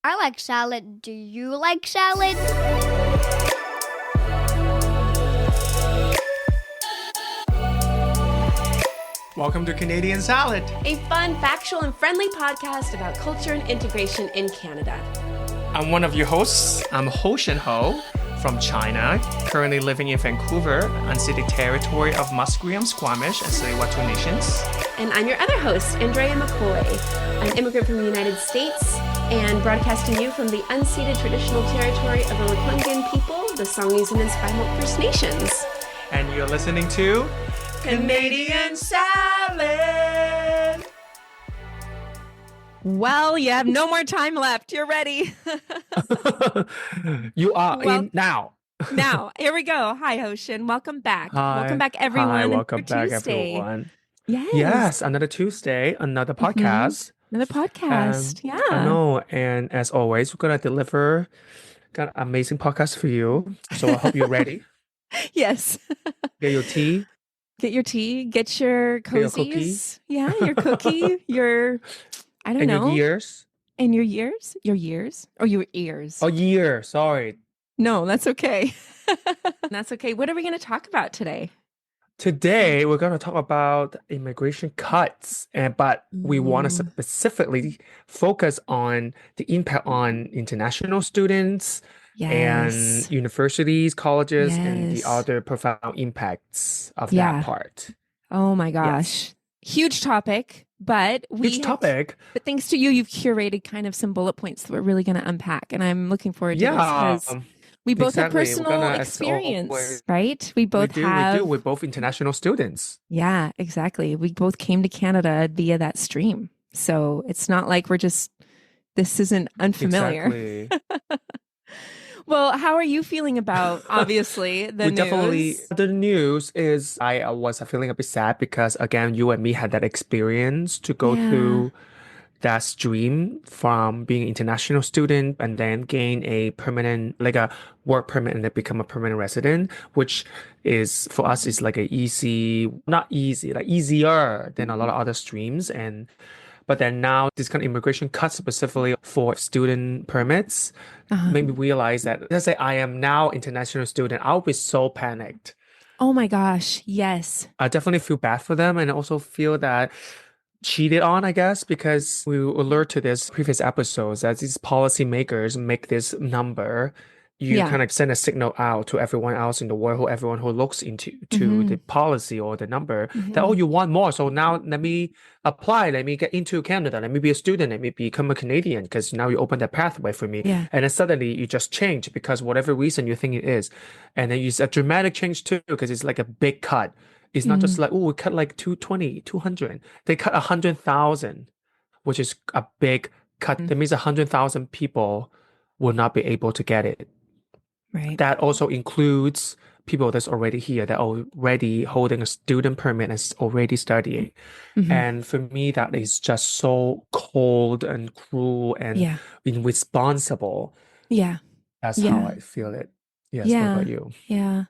I like salad. Do you like salad? Welcome to Canadian Salad, a fun, factual, and friendly podcast about culture and integration in Canada. I'm one of your hosts. I'm Hostion from China, currently living in Vancouver, unceded territory of Musqueam, Squamish, and Tsleil-Waututh nations. And I'm your other host, Andrea McCoy. I'm an immigrant from the United States and broadcasting you from the unceded traditional territory of the Lekwungen people, the Songhees and Esquimalt First Nations. And you're listening to Canadian Salad. Well, you have no more time left. You're ready. You are in now. Now, here we go. Hi, Hostion. Welcome back. Hi. Welcome back, everyone. Hi, welcome back, Tuesday. everyone. Yes. Another Tuesday, another podcast. Another podcast. Yeah. I know. And as always, we're going to got an amazing podcast for you. So I hope you're ready. Yes. Get your tea. Get your tea. Get your cozies. Yeah, your cookie. Your, I don't know. And your ears. And your years? Your years? Or your ears? Oh, year. Sorry. No, that's okay. That's okay. What are we going to talk about today? Today, we're going to talk about immigration cuts, but we want to specifically focus on the impact on international students and universities, colleges, and the other profound impacts of that part. Oh my gosh. Yes. Huge topic, but but thanks to you, you've curated kind of some bullet points that we're really going to unpack, and I'm looking forward to this because we both have personal experience, right? We both have. We're both international students. Yeah, exactly. We both came to Canada via that stream. So it's not like this isn't unfamiliar. Exactly. Well, how are you feeling about, obviously, the news? Definitely, the news is, I was feeling a bit sad because, again, you and me had that experience to go through that stream from being an international student and then gain a permanent, like a work permit and then become a permanent resident, which is, for us, is like easier than a lot of other streams. But then now this kind of immigration cuts specifically for student permits made me realize that, let's say I am now international student, I'll be so panicked. Oh my gosh, yes. I definitely feel bad for them and also feel that cheated on, I guess, because we alert to this previous episodes that these policymakers make this number. You kind of send a signal out to everyone else in the world, everyone who looks into the policy or the number that, oh, you want more. So now let me apply. Let me get into Canada. Let me be a student. Let me become a Canadian because now you open that pathway for me. Yeah. And then suddenly you just change because whatever reason you think it is. And then it's a dramatic change too because it's like a big cut. It's not just like, oh, we cut like 220, 200. They cut 100,000, which is a big cut. That means 100,000 people will not be able to get it. Right. That also includes people that's already here, that are already holding a student permit and is already studying. And for me, that is just so cold and cruel and irresponsible. Yeah. That's how I feel it. Yes, what about you? Yeah.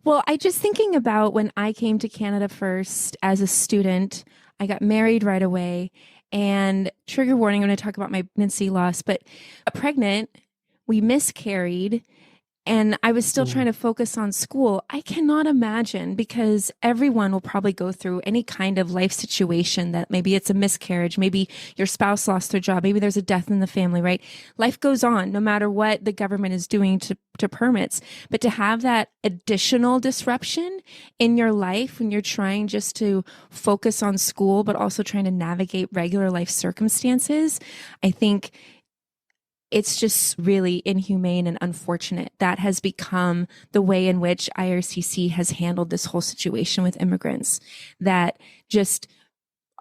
Well, I just thinking about when I came to Canada first as a student, I got married right away. And trigger warning, I'm going to talk about my pregnancy loss, but pregnant, we miscarried. And I was still trying to focus on school. I cannot imagine, because everyone will probably go through any kind of life situation that maybe it's a miscarriage, maybe your spouse lost their job, maybe there's a death in the family, right? Life goes on no matter what the government is doing to permits. But to have that additional disruption in your life when you're trying just to focus on school, but also trying to navigate regular life circumstances, I think it's just really inhumane and unfortunate. That has become the way in which IRCC has handled this whole situation with immigrants. That just,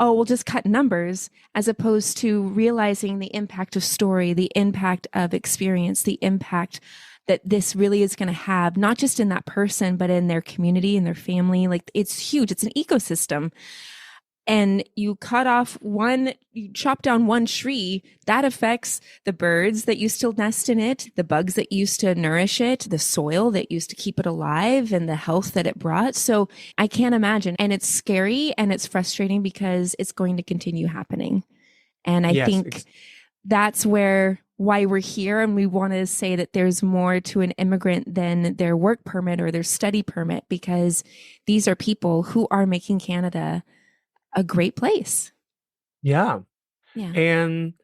we'll just cut numbers, as opposed to realizing the impact of story, the impact of experience, the impact that this really is going to have, not just in that person, but in their community and their family. Like, it's huge. It's an ecosystem. And you you chop down one tree, that affects the birds that used to nest in it, the bugs that used to nourish it, the soil that used to keep it alive, and the health that it brought. So I can't imagine. And it's scary and it's frustrating because it's going to continue happening. And I think that's where why we're here, and we want to say that there's more to an immigrant than their work permit or their study permit, because these are people who are making Canada a great place. Yeah. Yeah. And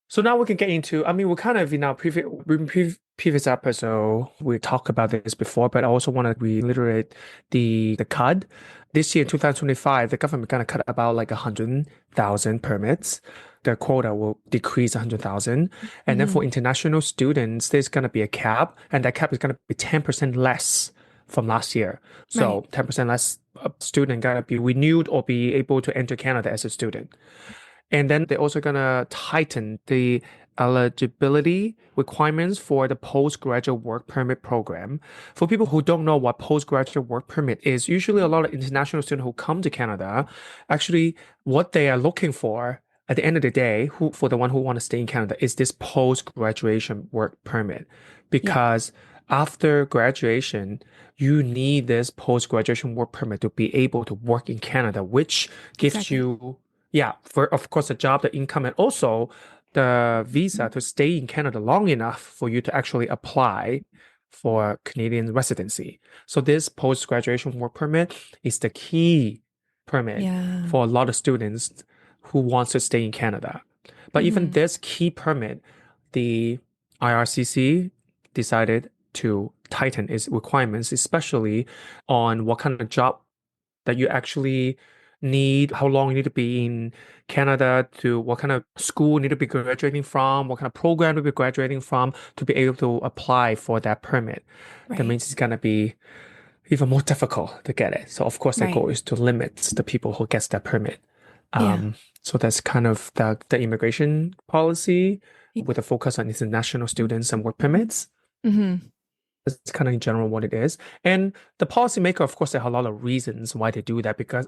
so now we can get into, I mean, we kind of in our previous episode, we talked about this before, but I also want to reiterate the cut. This year, 2025, the government going to cut about like 100,000 permits. The quota will decrease 100,000. And then for international students, there's going to be a cap, and that cap is going to be 10% less from last year. So 10% less student going to be renewed or be able to enter Canada as a student. And then they're also going to tighten the eligibility requirements for the postgraduate work permit program. For people who don't know what postgraduate work permit is, usually a lot of international students who come to Canada, actually what they are looking for at the end of the day, for the one who want to stay in Canada, is this post-graduation work permit. Because after graduation, you need this post-graduation work permit to be able to work in Canada, which gives you for, of course, the job, the income, and also the visa to stay in Canada long enough for you to actually apply for Canadian residency. So this post-graduation work permit is the key permit for a lot of students who wants to stay in Canada. But even this key permit, the IRCC decided to tighten its requirements, especially on what kind of job that you actually need, how long you need to be in Canada, to what kind of school you need to be graduating from, what kind of program to be graduating from to be able to apply for that permit. That means it's going to be even more difficult to get it. So of course, the goal is to limit the people who gets that permit. So that's kind of the immigration policy with a focus on international students and work permits. That's kind of in general what it is. And the policymaker, of course, there are a lot of reasons why they do that, because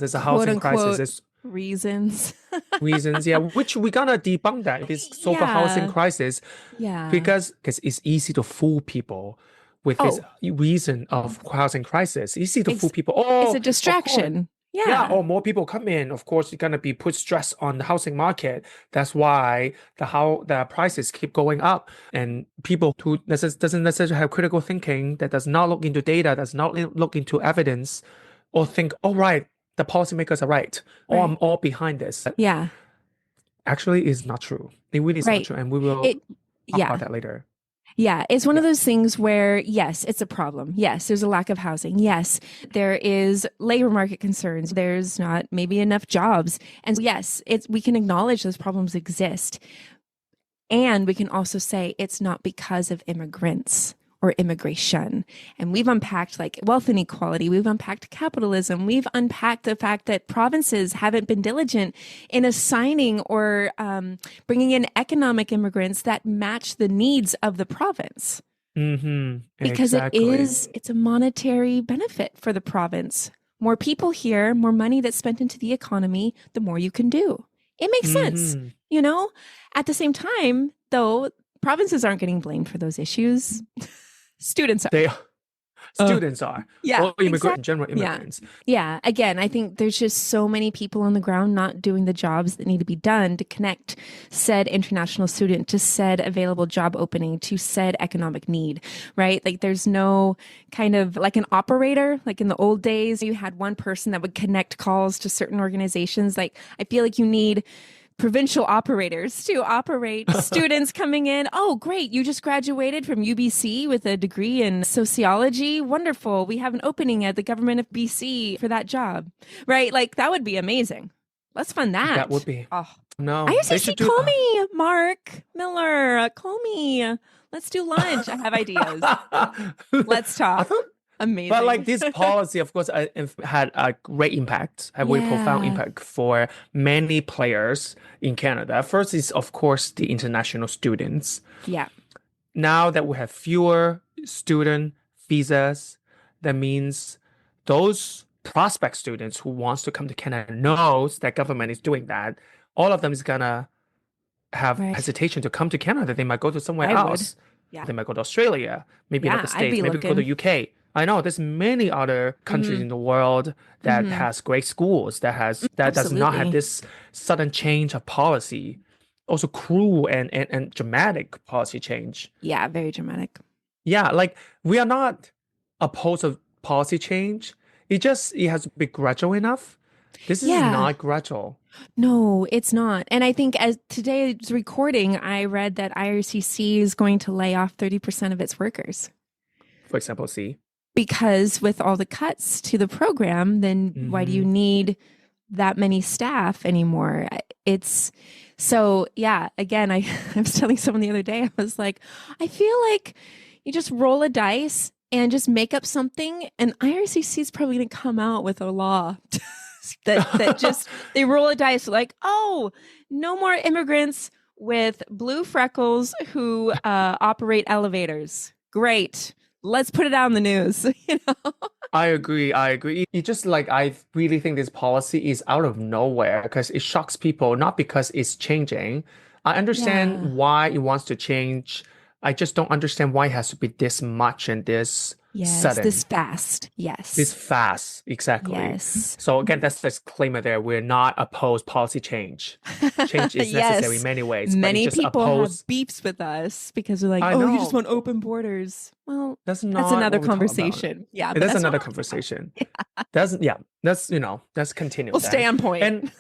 it's a housing crisis. It's reasons, which we're gonna debunk that. It's so-called housing crisis. Because it's easy to fool people with this reason of housing crisis. Easy to fool people. It's a distraction. Or more people come in. Of course, you're gonna be put stress on the housing market. That's why the prices keep going up. And people who doesn't necessarily have critical thinking, that does not look into data, does not look into evidence, or think, the policymakers are right, or I'm all behind this. Actually, is not true. It really is not true, and we will talk about that later. Yeah, it's one of those things where, yes, it's a problem. Yes, there's a lack of housing. Yes, there is labor market concerns. There's not maybe enough jobs. And yes, we can acknowledge those problems exist. And we can also say it's not because of immigrants or immigration. And we've unpacked like wealth inequality. We've unpacked capitalism. We've unpacked the fact that provinces haven't been diligent in assigning or bringing in economic immigrants that match the needs of the province. Because it's a monetary benefit for the province. More people here, more money that's spent into the economy, the more you can do. It makes sense, you know? At the same time, though, provinces aren't getting blamed for those issues. Students are. Students are. Yeah. Or immigrants, general immigrants. Yeah. Again, I think there's just so many people on the ground not doing the jobs that need to be done to connect said international student to said available job opening to said economic need, right? Like there's no kind of like an operator, like in the old days, you had one person that would connect calls to certain organizations. Like I feel like you need provincial operators to operate students coming in. Oh, great. You just graduated from UBC with a degree in sociology. Wonderful. We have an opening at the government of BC for that job, right? Like that would be amazing. Let's fund that. That would be. Oh, no. IRCC, call me, Mark Miller. Call me. Let's do lunch. I have ideas. Let's talk. Amazing. But like this policy, of course, had a great impact, a very profound impact for many players in Canada. First is, of course, the international students. Yeah. Now that we have fewer student visas, that means those prospect students who wants to come to Canada knows that government is doing that. All of them is gonna have hesitation to come to Canada. They might go to somewhere else. Yeah. They might go to Australia, maybe another state, maybe go to UK. I know there's many other countries in the world that has great schools, that does not have this sudden change of policy. also cruel and dramatic policy change. Yeah, very dramatic. Yeah, like we are not opposed to policy change. It has to be gradual enough. This is Yeah. not gradual. No, it's not. And I think as today's recording, I read that IRCC is going to lay off 30% of its workers. For example, see. Because with all the cuts to the program, then why do you need that many staff anymore? It's so, yeah, again, I was telling someone the other day, I was like, I feel like you just roll a dice and just make up something, and IRCC is probably going to come out with a law that just, they roll a dice like, oh, no more immigrants with blue freckles who operate elevators. Great. Let's put it out in the news, you know? I agree. It just like I really think this policy is out of nowhere because it shocks people, not because it's changing. I understand why it wants to change. I just don't understand why it has to be this much and this sudden. This fast. Yes. This fast, exactly. Yes. So again, that's the disclaimer there. We're not opposed policy change. Change is necessary in many ways. Many just people have beefs with us because they're like, oh, you just want open borders. Well, that's another conversation. Yeah, that's another conversation. That's continue. We'll stay on point. And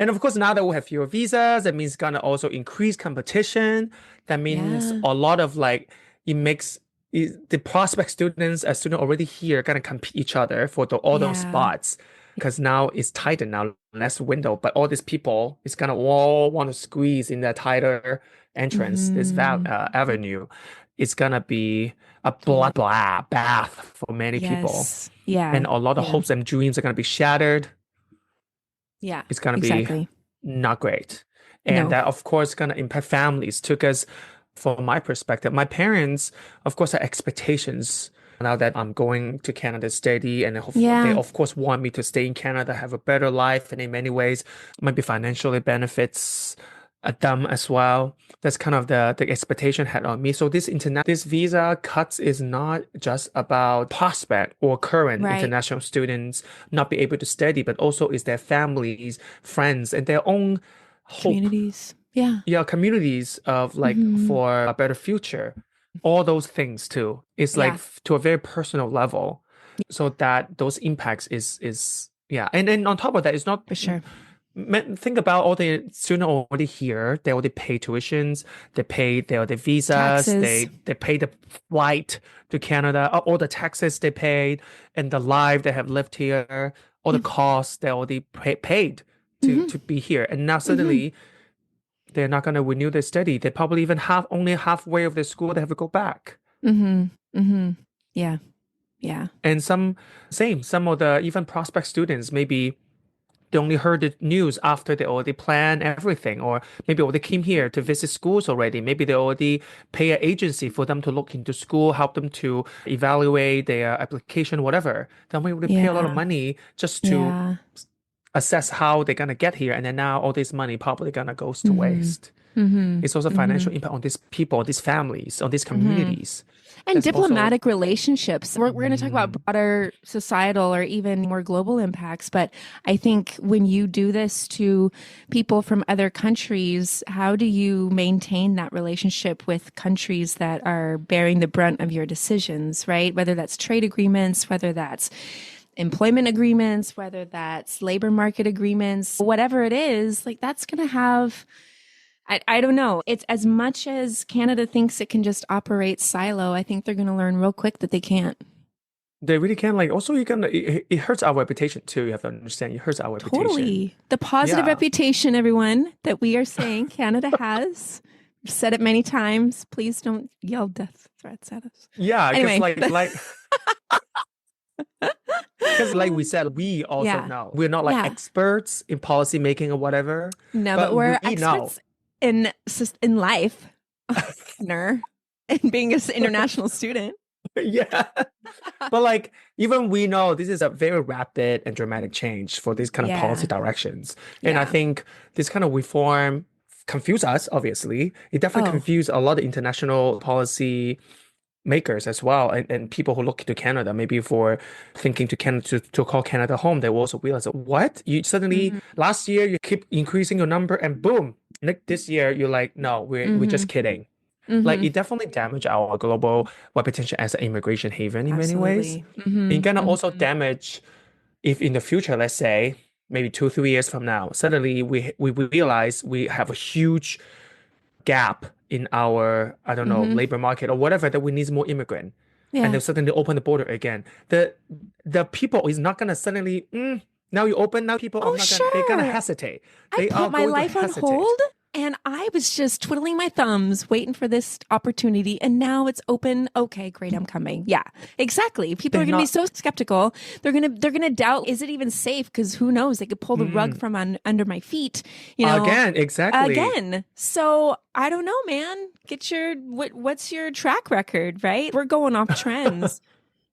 and of course, now that we have fewer visas, that means gonna also increase competition. That means a lot of like it makes the prospect students, as students already here, gonna compete each other for all those spots because now it's tighter now, less window. But all these people is gonna all want to squeeze in that tighter entrance, this avenue. It's gonna be a bath for many people. Yeah, and a lot of hopes and dreams are gonna be shattered. Yeah, it's gonna be not great, and that of course gonna impact families too. Because from my perspective, my parents, of course, have expectations now that I'm going to Canada steady, and they of course want me to stay in Canada, have a better life, and in many ways, maybe financially benefits them as well. That's kind of the expectation had on me. So this visa cuts is not just about prospect or current international students not be able to study, but also is their families, friends, and their own communities. Communities of like for a better future. All those things too. It's like to a very personal level. So that those impacts is and then on top of that, it's not for sure. Think about all the students already here. They already pay tuitions. They pay their visas. Taxes. They pay the flight to Canada. All the taxes they paid, and the life they have lived here. All the costs they already paid to be here. And now suddenly they're not going to renew their study. They probably even only halfway of their school. They have to go back. Yeah. And some of the even prospect students maybe. They only heard the news after they already planned everything, or maybe they came here to visit schools already. Maybe they already pay an agency for them to look into school, help them to evaluate their application, whatever. Then we would pay a lot of money just to assess how they're gonna get here, and then now all this money probably gonna goes to waste. It's also financial impact on these people, these families, on these communities. And diplomatic relationships. We're going to talk about broader societal or even more global impacts. But I think when you do this to people from other countries, how do you maintain that relationship with countries that are bearing the brunt of your decisions, right? Whether that's trade agreements, whether that's employment agreements, whether that's labor market agreements, whatever it is, like that's going to have... I don't know. It's as much as Canada thinks it can just operate silo. I think they're going to learn real quick that they can't. They really can. Like, also, it hurts our reputation too. You have to understand, it hurts our reputation. Totally. The positive reputation, everyone, that we are saying Canada has. I've said it many times. Please don't yell death threats at us. Yeah, because anyway. Because like we said, we also know. We're not like experts in policy making or whatever. No, but we're experts in life, and being an international student. But like even we know this is a very rapid and dramatic change for these kind of policy directions, and I think this kind of reform confuse us. Obviously, it definitely confused a lot of international policy makers as well, and people who look to Canada, maybe for thinking to Canada to call Canada home, they will also realize that what? You suddenly last year you keep increasing your number and boom, this year you're like, no, we're just kidding. Like it definitely damaged our global reputation as an immigration haven in many ways. Absolutely. It gonna also damage if in the future, let's say maybe 2, 3 years from now, suddenly we realize we have a huge gap in our, I don't know, labor market or whatever, that we need more immigrant. And Yeah. then suddenly open the border again. The people is not gonna suddenly, now you open, now people are Oh, not gonna, they're gonna sure. hesitate. I They are put my going to life on hesitate. hold and I was just twiddling my thumbs, waiting for this opportunity. And now it's open. Okay, great. I'm coming. Yeah, exactly. People are They're going to be not- so skeptical. They're going to doubt, is it even safe? Because who knows? They could pull the rug from under my feet, you know, Again, exactly. again. So I don't know, man. Get your, what's your track record, right? We're going off trends.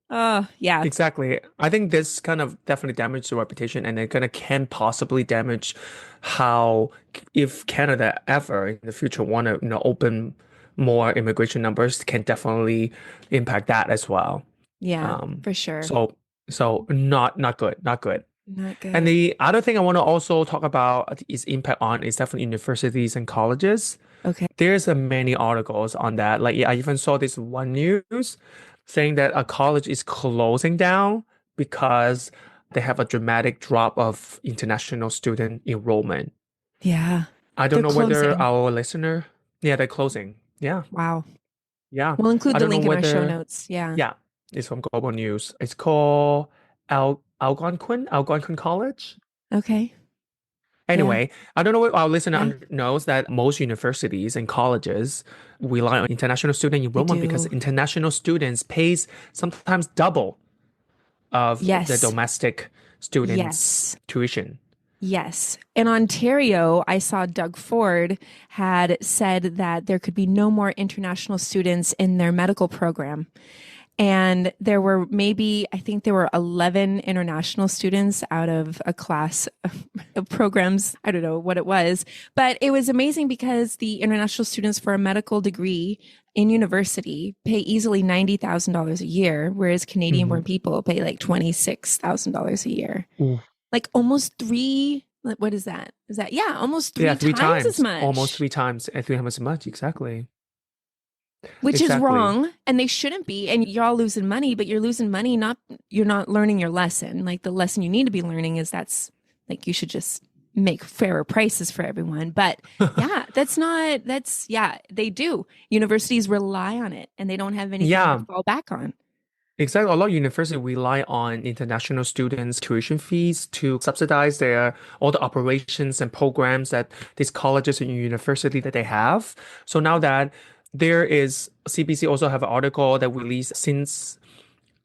Yeah. Exactly. I think this kind of definitely damaged the reputation, and it kind of can possibly damage how, if Canada ever in the future want to, open more immigration numbers, can definitely impact that as well. Yeah, for sure. So not good, not good. Not good. And the other thing I want to also talk about is impact on is definitely universities and colleges. Okay. There's many articles on that. Like I even saw this one news saying that a college is closing down because they have a dramatic drop of international student enrollment. Yeah. I don't They're know whether closing. our listener, yeah, they're closing. Yeah, Wow. yeah. We'll include I the don't know link in our show whether- notes. Yeah. Yeah, it's from Global News. It's called Algonquin College. Okay. Anyway, I don't know if our listener Yeah. knows that most universities and colleges rely on international student enrollment because do. international students pays sometimes double of the Yes. domestic students' Yes. tuition. Yes. In Ontario, I saw Doug Ford had said that there could be no more international students in their medical program. And there were I think there were 11 international students out of a class of programs. I don't know what it was, but it was amazing because the international students for a medical degree in university pay easily $90,000 a year, whereas Canadian born people pay like $26,000 a year. Ooh. Like almost what is that? Is that, yeah, almost three Yeah, three times times. as much. Almost three times as much. Exactly. Which is Exactly. wrong, and they shouldn't be. And you're all losing money, but you're losing money, you're not learning your lesson. Like the lesson you need to be learning is you should just make fairer prices for everyone. But yeah, they do. Universities rely on it and they don't have anything Yeah. to fall back on. Exactly. A lot of universities rely on international students' tuition fees to subsidize all the operations and programs that these colleges and university that they have. So now that CBC also have an article that released since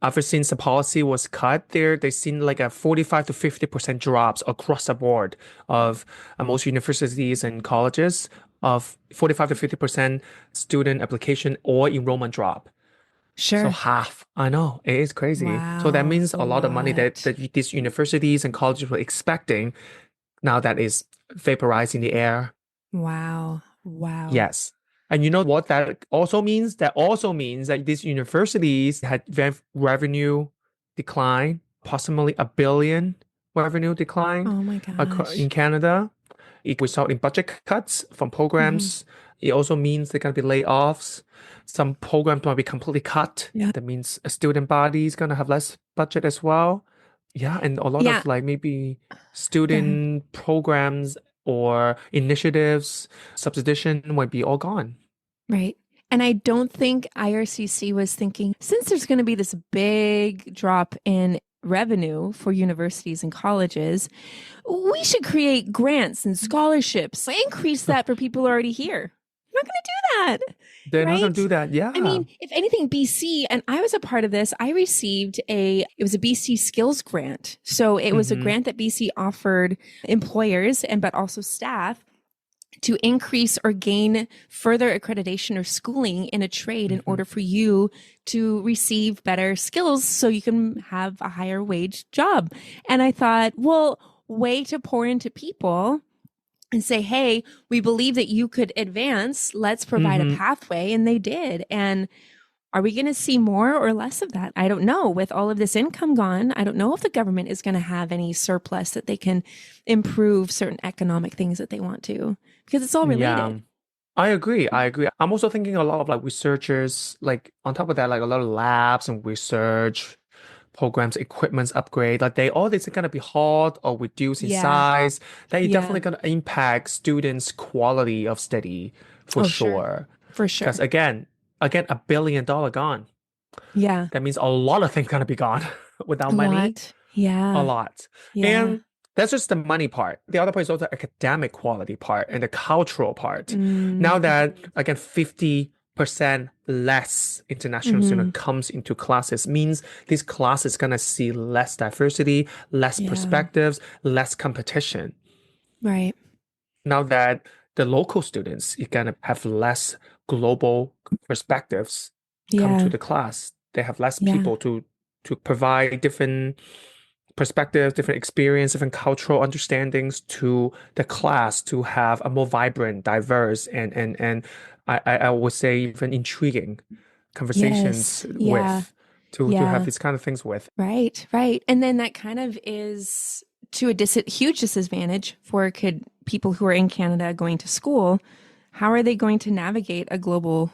the policy was cut they've seen like a 45 to 50% drops across the board of most universities and colleges of 45 to 50% student application or enrollment drop. Sure. So half. I know. It is crazy. So that Wow, means that's a lot of money that these universities and colleges were expecting, now that is vaporized in the air. Wow. Yes. And you know what that also means? That also means that these universities had revenue decline, approximately $1 billion revenue decline Oh my gosh. in Canada. It resulted in budget cuts from programs. It also means there can be layoffs. Some programs might be completely cut. Yeah. That means a student body is going to have less budget as well. Yeah, and a lot Yeah. of like maybe student programs or initiatives, subsidization might be all gone. Right. And I don't think IRCC was thinking, since there's going to be this big drop in revenue for universities and colleges, we should create grants and scholarships, increase that for people already here. We're not going to do that. They're not going Right? to do that. Yeah. I mean, if anything, BC, and I was a part of this, I received it was a BC skills grant. So it was a grant that BC offered employers but also staff to increase or gain further accreditation or schooling in a trade in order for you to receive better skills so you can have a higher wage job. And I thought, well, way to pour into people and say, hey, we believe that you could advance. Let's provide a pathway. And they did. And Are we going to see more or less of that? I don't know. With all of this income gone, I don't know if the government is going to have any surplus that they can improve certain economic things that they want to, because it's all Yeah, related. I agree. I agree. I'm also thinking a lot of like researchers, like on top of that, like a lot of labs and research programs, equipment's upgrade, like they all this are gonna be halt or reduce in Yeah. size. That is Yeah. definitely gonna impact students' quality of study for Oh, sure. sure. For Because sure. again, $1 billion gone. Yeah. That means a lot of things gonna be gone without A money. lot. A Yeah. lot. Yeah. And that's just the money part. The other part is also the academic quality part and the cultural part. Now that, Mm-hmm. again, 50% less international Mm-hmm. student comes into classes means this class is going to see less diversity, less Yeah. perspectives, less competition. Right. Now that the local students are going to have less global perspectives come to Yeah. the class. They have less Yeah. people to provide different perspectives, different experience, different cultural understandings to the class to have a more vibrant, diverse, and I would say even intriguing Yes. conversations Yeah. with to have Yeah. these kind of things with. Right. Right. And then that kind of is to a huge disadvantage for people who are in Canada going to school. How are they going to navigate a global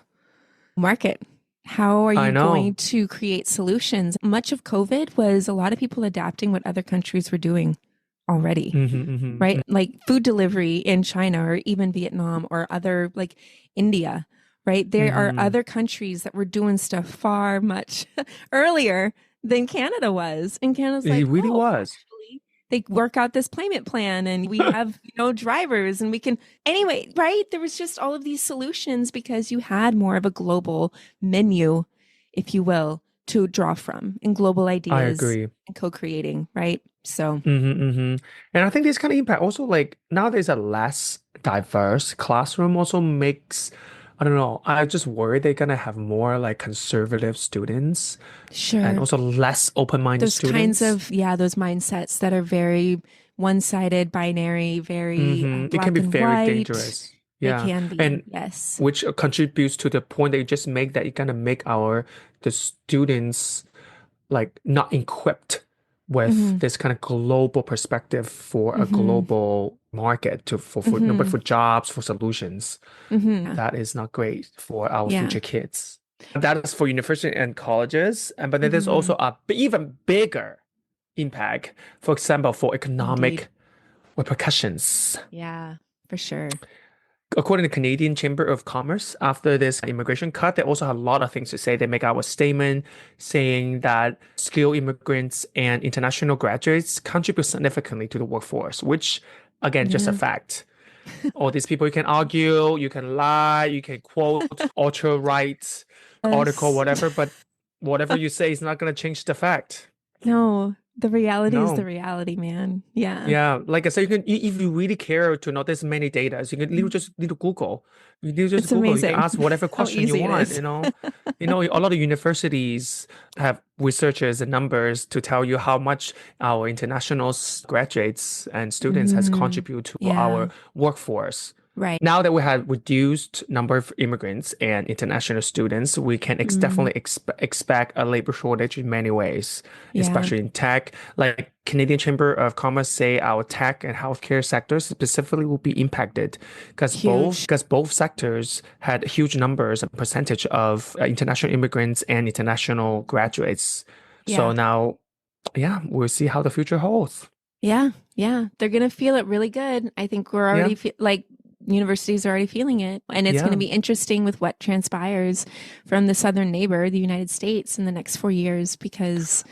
market? How are I you going know. to create solutions? Much of COVID was a lot of people adapting what other countries were doing already, right? Like food delivery in China or even Vietnam or other like India, right? There are Hmm. other countries that were doing stuff far much earlier than Canada was. And Canada's It like, really oh, was. actually, they work out this payment plan and we have, drivers and we can, anyway, right? There was just all of these solutions because you had more of a global menu, if you will, to draw from and global I ideas agree. and co-creating, right? So, And I think this kind of impact also like now there's a less diverse classroom also makes, I don't know, I just worry they're gonna have more like conservative students and sure. also less open-minded Those kinds students. of, yeah, those mindsets that are very one-sided, binary, very It can black be and very white. dangerous. They Yeah. can be, And yes. which contributes to the point that you just make that you're gonna make the students like not equipped with Mm-hmm. this kind of global perspective for a Mm-hmm. global market for no, but Mm-hmm. for jobs, for solutions. Mm-hmm. That is not great for our Yeah. future kids. That is for university and colleges. And but then there's Mm-hmm. also a even bigger impact, for example, for Indeed. economic repercussions. Yeah, for sure. According to Canadian Chamber of Commerce, after this immigration cut, they also have a lot of things to say. They make out a statement saying that skilled immigrants and international graduates contribute significantly to the workforce, which again, just a Yeah. fact. All these people, you can argue, you can lie, you can quote, ultra right article, Yes. whatever, but whatever you say is not going to change the fact. No, the reality is the No. reality, man. Yeah. Yeah, like I said, if you really care to know this many data, so you can literally just need to Google. You need to just It's Google. You can amazing ask whatever how question you easy it want, is. a lot of universities have researchers and numbers to tell you how much our international graduates and students has Hmm. contributed to Yeah. our workforce. Right. Now that we have reduced number of immigrants and international students, we can Mm. definitely expect a labor shortage in many ways, Yeah. especially in tech. Like Canadian Chamber of Commerce say our tech and healthcare sectors specifically will be impacted Huge. because both sectors had huge numbers and percentage of international immigrants and international graduates. So Yeah. now, yeah, we'll see how the future holds. Yeah. Yeah. They're going to feel it really good. I think we're Yeah, already like universities are already feeling it. And it's going to yeah. be interesting with what transpires from the southern neighbor, the United States, in the next 4 years because,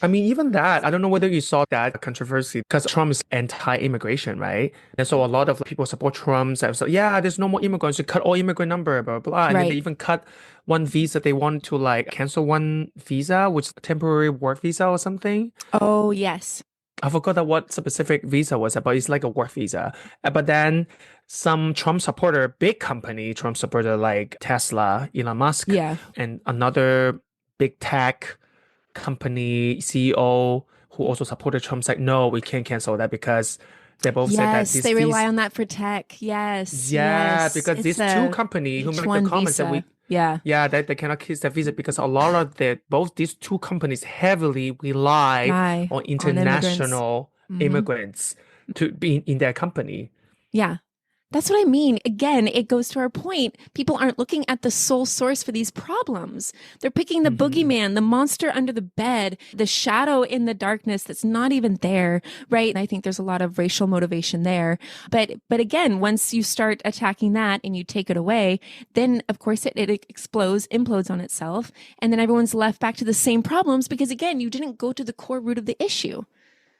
I mean, even that, I don't know whether you saw that controversy because Trump is anti-immigration, right? And so a lot of people support Trump. So yeah, there's no more immigrants. You cut all immigrant number, blah, blah, blah. And then they right. even cut one visa. They want to like cancel one visa, which is a temporary work visa or something. Oh, yes. I forgot that what specific visa was, but it's like a work visa. But then some Trump supporter, big company Trump supporter like Tesla, Elon Musk, Yeah. and another big tech company CEO who also supported Trump said, no, we can't cancel that because they both said that Yes, they rely these on that for tech. Yes, yeah, yes. because It's these two a company who make the H1 comments that visa. Yeah. Yeah, they cannot kiss their visa because a lot of both these two companies heavily rely Rely on on immigrants. international immigrants to be in their company. Yeah. That's what I mean. Again, it goes to our point. People aren't looking at the sole source for these problems. They're picking the boogeyman, the monster under the bed, the shadow in the darkness that's not even there, right? And I think there's a lot of racial motivation there. But again, once you start attacking that and you take it away, then of course it implodes on itself. And then everyone's left back to the same problems because again, you didn't go to the core root of the issue.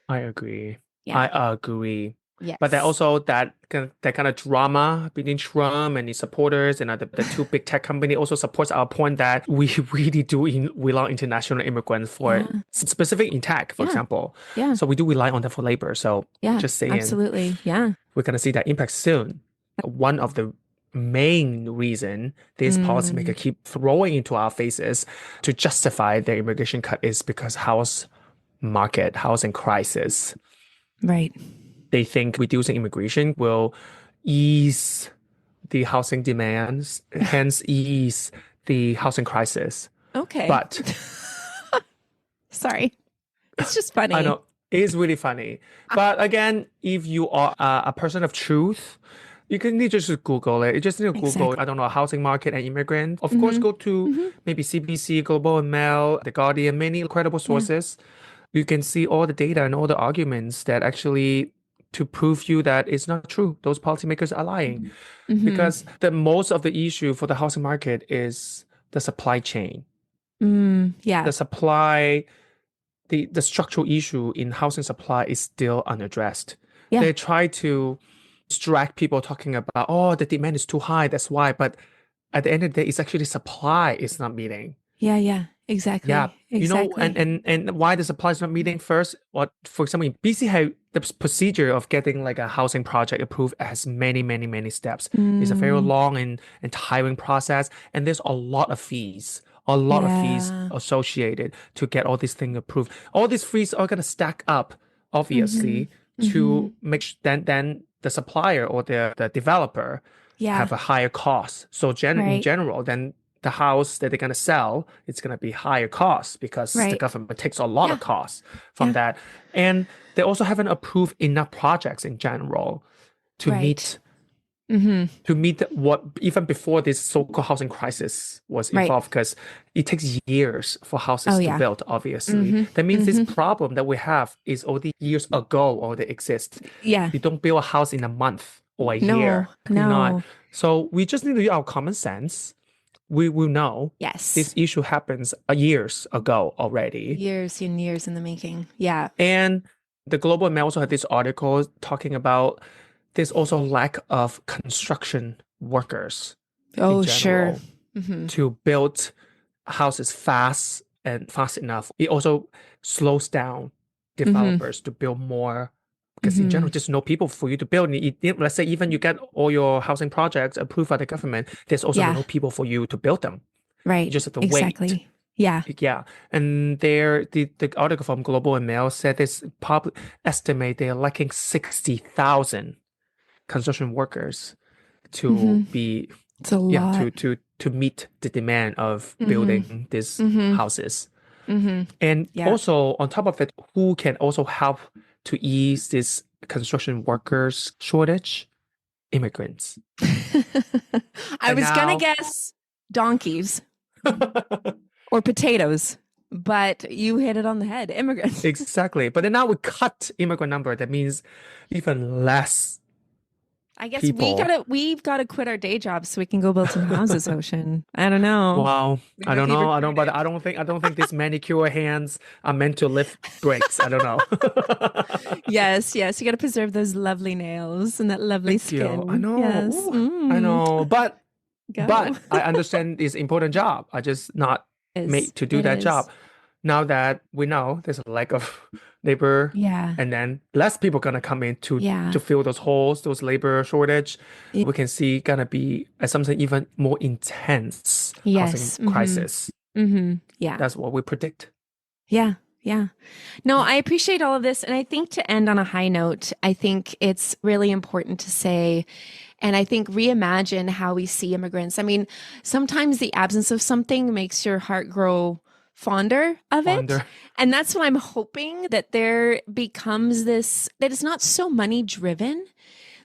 I agree. Yeah. I agree. Yes. But then also that kind of drama between Trump and his supporters and the two big tech company also supports our point that we really do rely on international immigrants for specific in tech, for example. Yeah. So we do rely on them for labor. So just saying, absolutely. Yeah. we're going to see that impact soon. One of the main reason these policymakers keep throwing into our faces to justify their immigration cut is because housing crisis. Right. They think reducing immigration will ease the housing demands, hence ease the housing crisis. Okay. But sorry, it's just funny. I know it is really funny. But again, if you are a person of truth, you can need just Google it. You just need to Google, Exactly. I don't know, housing market and immigrant. Of course, go to maybe CBC, Global and Mail, The Guardian, many credible sources. You can see all the data and all the arguments that actually to prove you that it's not true. Those policymakers are lying. Because most of the issue for the housing market is the supply chain. The supply, the structural issue in housing supply is still unaddressed. Yeah. They try to distract people talking about, oh, the demand is too high, that's why. But at the end of the day, it's actually supply is not meeting. Yeah. Exactly. Yeah, Exactly. you know, and why the supply is not meeting first. What, for example, in BC, how the procedure of getting like a housing project approved has many steps. It's a very long and tiring process, and there's a lot of fees. Of fees associated to get all these things approved. All these fees are gonna stack up, obviously, to make then the supplier or the developer have a higher cost. So in general, then the house that they're going to sell, it's going to be higher cost because the government takes a lot of costs from that. And they also haven't approved enough projects in general to meet what, even before this so-called housing crisis was involved, because it takes years for houses to build, obviously. That means this problem that we have is already years ago already exists. Yeah. You don't build a house in a month or a year. No. So we just need to use our common sense. We will know this issue happens years ago already. Years and years in the making. Yeah. And the Global Mail also had this article talking about there's also lack of construction workers. Oh, in sure. general to build houses fast enough. It also slows down developers to build more. Because in general, just no people for you to build. Let's say even you get all your housing projects approved by the government, there's also no people for you to build them. Right. You just have to wait. Yeah. Yeah. And the article from Global and Mail said this estimate they're lacking 60,000 construction workers to be it's a lot. to meet the demand of building these houses. And also on top of it, who can also help to ease this construction workers shortage? Immigrants. I was gonna guess donkeys or potatoes, but you hit it on the head. Immigrants. Exactly. But then now we cut immigrant number. That means even less. I guess people. we've got to quit our day jobs so we can go build some houses, Hostion. I don't know. Wow. I don't know. I don't think these manicure hands are meant to lift bricks. I don't know. Yes. You got to preserve those lovely nails and that lovely skin. I know. Yes. I know. But I understand it's important job. I just not made to do that job. Now that we know there's a lack of labor, and then less people gonna come in to fill those holes, those labor shortage, we can see gonna be something even more intense housing crisis. Yeah, that's what we predict. Yeah. No, I appreciate all of this, and I think to end on a high note, I think it's really important to say, And I think reimagine how we see immigrants. I mean, sometimes the absence of something makes your heart grow fonder of it. Fonder. And that's what I'm hoping, that there becomes this, that it's not so money driven,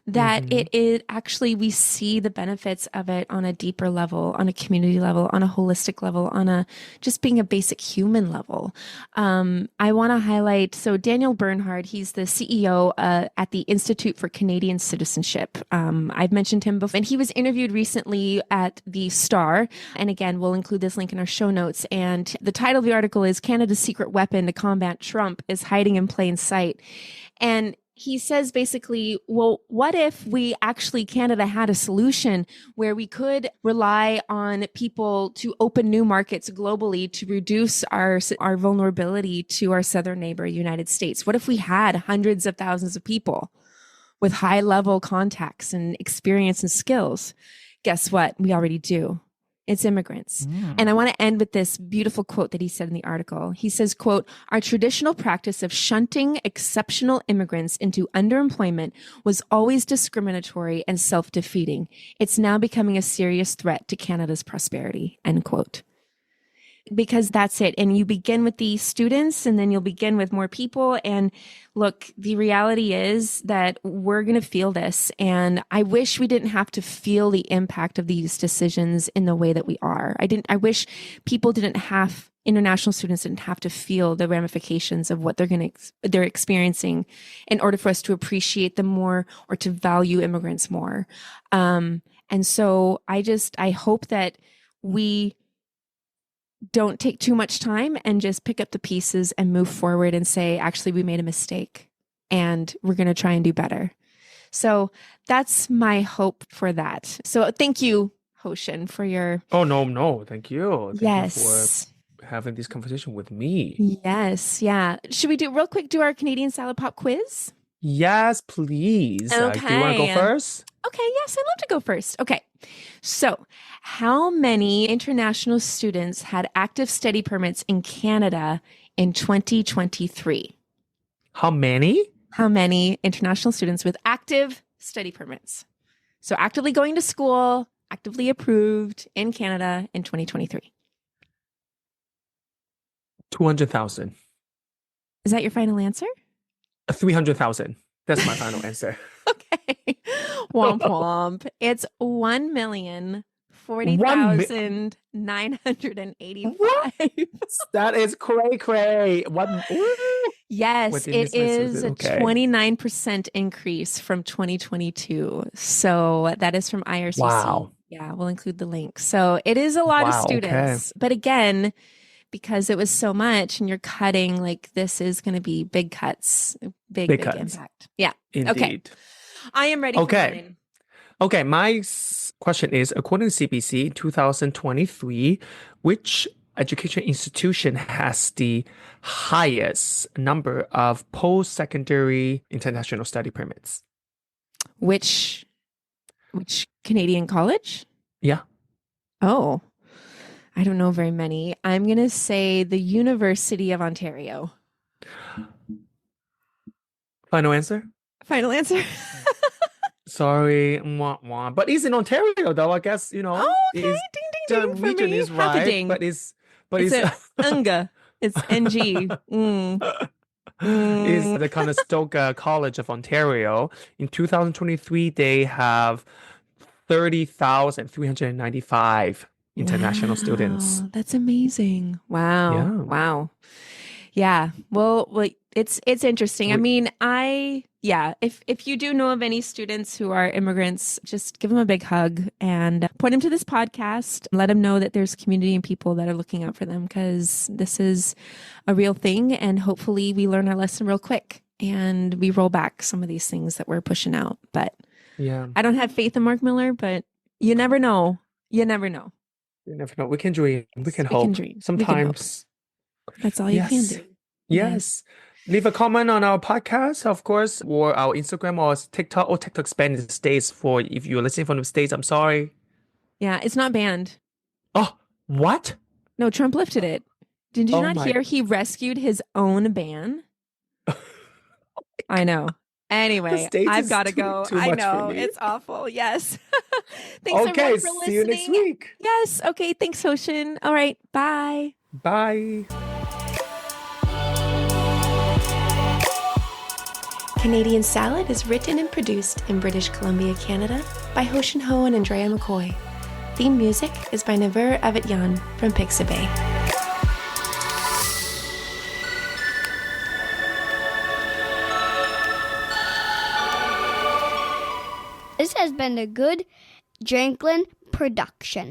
that it actually, we see the benefits of it on a deeper level, on a community level, on a holistic level, on a just being a basic human level. I want to highlight, so Daniel Bernhard, he's the CEO at the Institute for Canadian Citizenship. I've mentioned him before, and he was interviewed recently at the Star. And again, we'll include this link in our show notes. And the title of the article is "Canada's Secret Weapon to Combat Trump is Hiding in Plain Sight." And he says basically, well, what if we actually, Canada had a solution where we could rely on people to open new markets globally to reduce our vulnerability to our southern neighbor, United States? What if we had hundreds of thousands of people with high level contacts and experience and skills? Guess what? We already do. It's immigrants. And I want to end with this beautiful quote that he said in the article. He says, quote, "Our traditional practice of shunting exceptional immigrants into underemployment was always discriminatory and self-defeating. It's now becoming a serious threat to Canada's prosperity," end quote. Because that's it. And you begin with the students, and then you'll begin with more people. And look, the reality is that we're going to feel this. And I wish we didn't have to feel the impact of these decisions in the way that we are. I wish people international students didn't have to feel the ramifications of what they're experiencing in order for us to appreciate them more or to value immigrants more. And so I hope that we don't take too much time and just pick up the pieces and move forward and say, actually, we made a mistake and we're going to try and do better. So that's my hope for that. So thank you, Hostion, for your... Oh, no. Thank you. Thank you Yes. for having this conversation with me. Yes. Yeah. Should we do our Canadian Salad Pop quiz? Yes, please. Okay. Do you want to go first? Okay. Yes, I'd love to go first. Okay. So how many international students had active study permits in Canada in 2023? How many? How many international students with active study permits? So actively going to school, actively approved in Canada in 2023. 200,000. Is that your final answer? 300,000. That's my final answer. Okay. Womp womp. It's 1,040,985. That is cray. Yes, it is a 29% increase from 2022. So that is from IRCC. Wow. Yeah, we'll include the link. So it is a lot of students. Okay. But again, because it was so much and you're cutting, like, this is going to be big cuts, big impact. Yeah. Indeed. Okay. I am ready for mine. Okay, my question is, according to CBC 2023, which education institution has the highest number of post-secondary international study permits? Which Canadian college? Yeah. Oh, I don't know very many. I'm going to say the University of Ontario. Final answer? Final answer? Sorry, but it's in Ontario, though. I guess, you know. Oh, okay. Ding, ding, the ding region for me. is Half right, a ding. but it's UNGA. It's NG. Is the Conestoga College of Ontario. In 2023, they have 30,395 international students. That's amazing. Wow. Yeah. Wow. Yeah. Well, it's interesting. I mean, if you do know of any students who are immigrants, just give them a big hug and point them to this podcast. Let them know that there's community and people that are looking out for them, because this is a real thing. And hopefully we learn our lesson real quick and we roll back some of these things that we're pushing out. But yeah, I don't have faith in Mark Miller, but you never know. You never know. You never know. We can dream. We can hope. Sometimes. That's all you can do. Yes. Leave a comment on our podcast, of course, or our Instagram or TikTok, or TikTok's banned in the States. For if you're listening from the States, I'm sorry. Yeah, it's not banned. Oh, what? No, Trump lifted it. Did you not hear he rescued his own ban? I know. Anyway, States I've is got to go. too I much for know. me. It's awful. Yes. Thanks Okay, everyone for listening. see you next week. Yes. Okay. Thanks, Hoshin. All right. Bye. Bye. Canadian Salad is written and produced in British Columbia, Canada by Hoshin Ho and Andrea McCoy. Theme music is by Neighbour Avetyan from Pixabay. This has been a good Drinklin production.